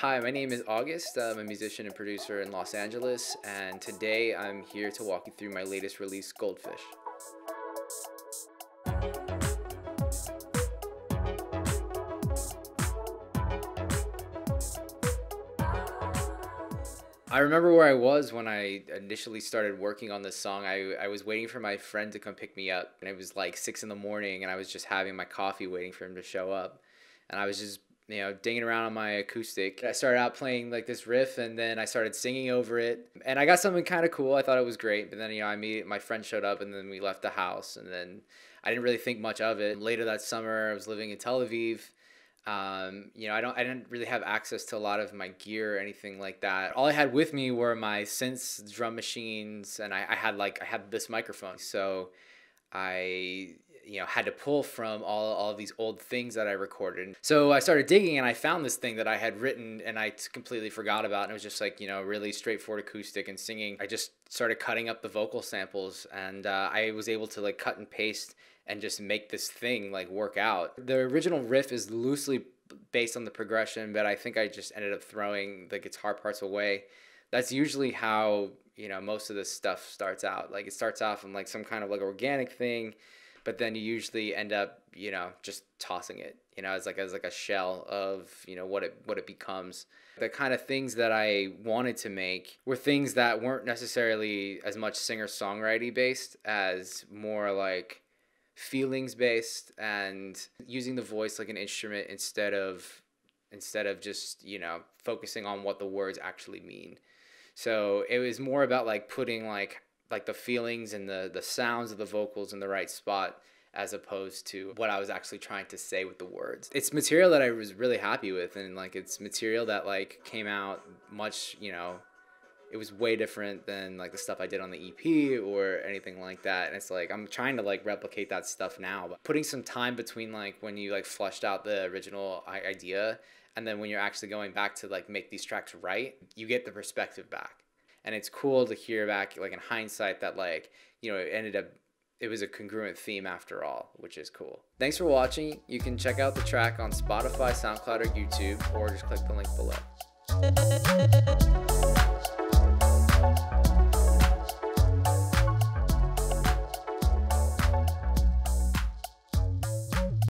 Hi, my name is August. I'm a musician and producer in Los Angeles, and today I'm here to walk you through my latest release, Goldfish. I remember where I was when I initially started working on this song. I was waiting for my friend to come pick me up, and it was like 6 in the morning, and I was just having my coffee waiting for him to show up. And I was just, dinging around on my acoustic. I started out playing like this riff, and then I started singing over it. And I got something kind of cool. I thought it was great, but then, my friend showed up, and then we left the house, and then I didn't really think much of it. Later that summer, I was living in Tel Aviv. I didn't really have access to a lot of my gear or anything like that. All I had with me were my synths, drum machines, and I had this microphone. So I had to pull from all of these old things that I recorded. So I started digging, and I found this thing that I had written and I completely forgot about. And it was just like, really straightforward acoustic and singing. I just started cutting up the vocal samples, and I was able to like cut and paste and just make this thing like work out. The original riff is loosely based on the progression, but I think I just ended up throwing the guitar parts away. That's usually how, most of this stuff starts out. Like it starts off in like some kind of like organic thing, but then you usually end up, just tossing it, as like a shell of, what it becomes. The kind of things that I wanted to make were things that weren't necessarily as much singer-songwriting based as more like feelings based, and using the voice like an instrument instead of just focusing on what the words actually mean. So it was more about like putting like the feelings and the sounds of the vocals in the right spot, as opposed to what I was actually trying to say with the words. It's material that I was really happy with, and like it's material that like came out much, it was way different than like the stuff I did on the EP or anything like that. And it's like I'm trying to like replicate that stuff now, but putting some time between like when you like flushed out the original idea and then when you're actually going back to like make these tracks right, you get the perspective back. And it's cool to hear back like in hindsight that like, it was a congruent theme after all, which is cool. Thanks for watching. You can check out the track on Spotify, SoundCloud, or YouTube, or just click the link below.